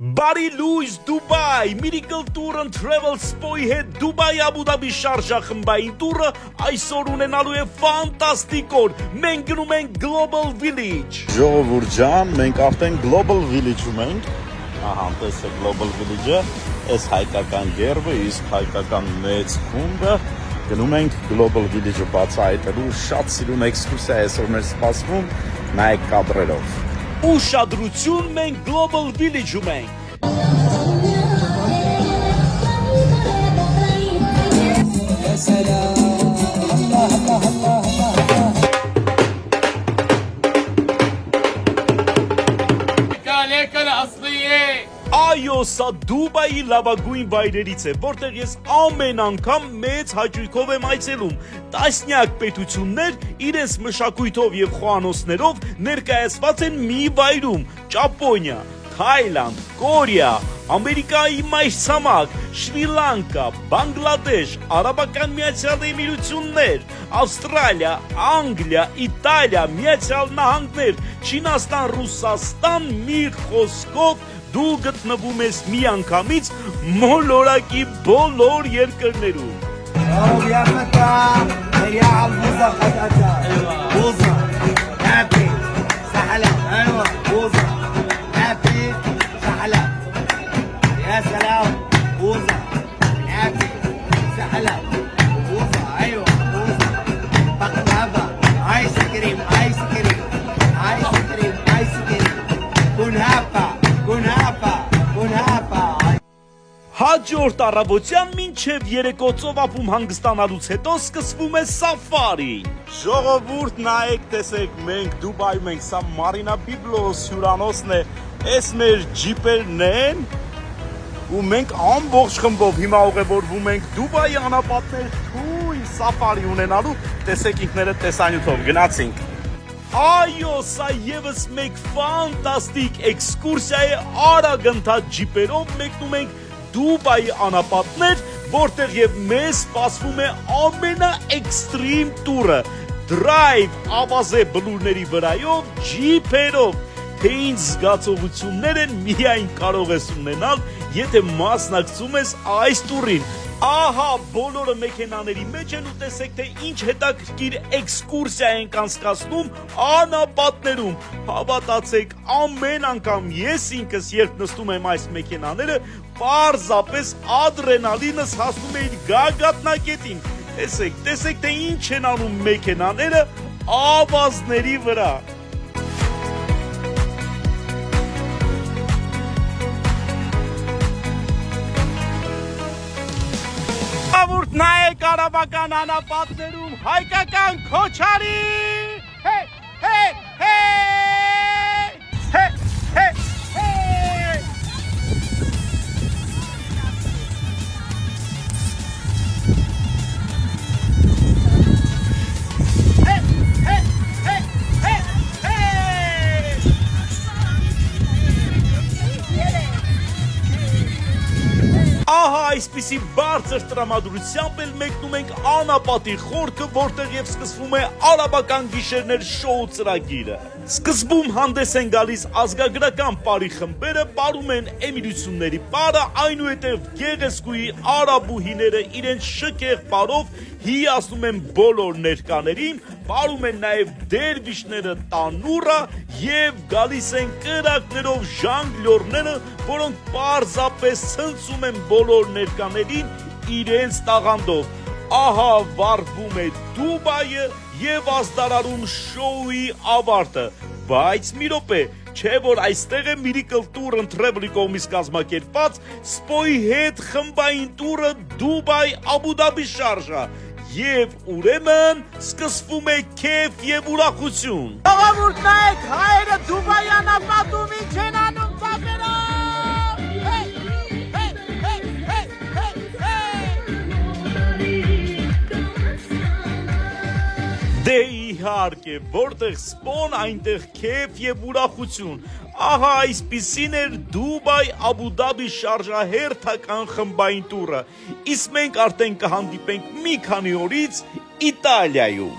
Բարի լույս Դուբայ, Miracle Tour and Travel Spoi հետ Դուբայ Աբու Դաբի շարժա խմբային տուրը այսօր ունենալու է ֆանտաստիկ օր։ Մենք գնում ենք Global Village։ Ժողովուրդ ջան, մենք արդեն Global Village-ում ենք։ Ահա, տեսեք Global Village-ը, այս հայկական գերբը, իսկ հայկական մեծ խումբը գնում ենք Global Village-ը բացահայտելու։ Շատ սիրուն էքսկուրսիա այսօր մեր սպասվում, նայեք կադրերով։ Ուշադրություն, մենք Global Village-ում ենք։ Այո, սա Դուբայի լավագույն վայրերից է, որտեղ ես ամեն անգամ մեծ հաճույքով եմ այցելում։ Տասնյակ պետություններ իրենց մշակույթով եւ խոհանոցներով ներկայացված են մի վայրում՝ Ճապոնիա, Թայլանդ, Կորեա, Ամերիկայի մայրցամաք, Շրի Լանկա, Բանգլադեշ, Արաբական Միացյալ Էմիրություններ, Ավստրալիա, Անգլիա, Իտալիա, Միացյալ Նահանգներ, Չինաստան, Ռուսաստան, մի խոսքով դու գտնվում ես միանգամից մոլորակի բոլոր երկրներում։ Հաջորդ առավոտյան մինչև երեկո ծովափում հանգստանալուց հետո սկսվում է սաֆարի։ Ժողովուրդ նայեք, տեսեք, մենք Դուբայում ենք, սա Մարինա Բիբլոս հյուրանոցն է, այս մեր ջիպերն են, ու մենք ամբողջ խմբով հիմա ուղևորվում ենք Դուբայի անապատներ թույն սաֆարի ունենալու, տեսեք ինքներդ տեսանյութով, գնացինք։ Այո, սա եւս մեկ ֆանտաստիկ էքսկուրսիա է, արագընթաց ջիպերով մեկնում ենք Դուբայի անապատներ, որտեղ եւ մեզ սպասվում է ամենաէքստրիմ տուրը՝ դրայվ ավազե բլուրների վրայով, ջիփերով, թե ինչ զգացողություններ են միայն կարող ես ունենալ, եթե մասնակցում ես այս տուրին։ Ահա բոլորը մեքենաների մեջ են ու տեսեք, թե ինչ հետաքրքիր էքսկուրսիա ենք անցկացնում անապատներում։ Հավատացեք, ամեն անգամ ես ինքս երբ նստում եմ այս մեքենաները, պարզապես ադրենալինս հասնում է իր գագաթնակետին։ Տեսեք, թե ինչ են անում մեքենաները ավազների վրա։ Ավուրդ նայեք արաբական անապատներում հայկական քոչարի։ Ահա այսպիսի բարձր տրամադրությամբ էլ մեկնում ենք անապատի խորքը, որտեղ եւ սկսվում է արաբական գիշերներ շոու ծրագիրը։ Սկզբում հանդես են գալիս ազգագրական պարի խմբերը, պարում են էմիրությունների պարը, այնուհետև գեղեցկուի արաբուհիները իրենց շքեղ պարով հիացնում են բոլոր ներկաներին, պարում են նաև դերվիշները տանուրա եւ գալիս են կրակներով ժանգլյորները, որոնք պարզապես ցնցում են բոլոր ներկաներին իրենց տաղանդով։ Ահա վառվում է Դուբայը եւ ազդարարում շոուի ավարտը, բայց մի րոպե, չէ որ այստեղ է Miracle Tour and Travel-ի կողմից կազմակերպված Spoi հետ խմբային տուրը Դուբայ Աբու Դաբի շարժա։ Եվ ուրեմն սկսվում է քեֆ եւ ուրախություն։ Ժողովուրդ նայեք, հայերը Դուբայի անապատում ինչ են անում ծափերով։ Դե իհարկե, որտեղ սպոն, այնտեղ քեֆ եւ ուրախություն։ Ահա այսպիսին էր Դուբայ Աբու Դաբի շարժահերթական խմբային տուրը։ Իսկ մենք արդեն կհանդիպենք մի քանի օրից Իտալիայում։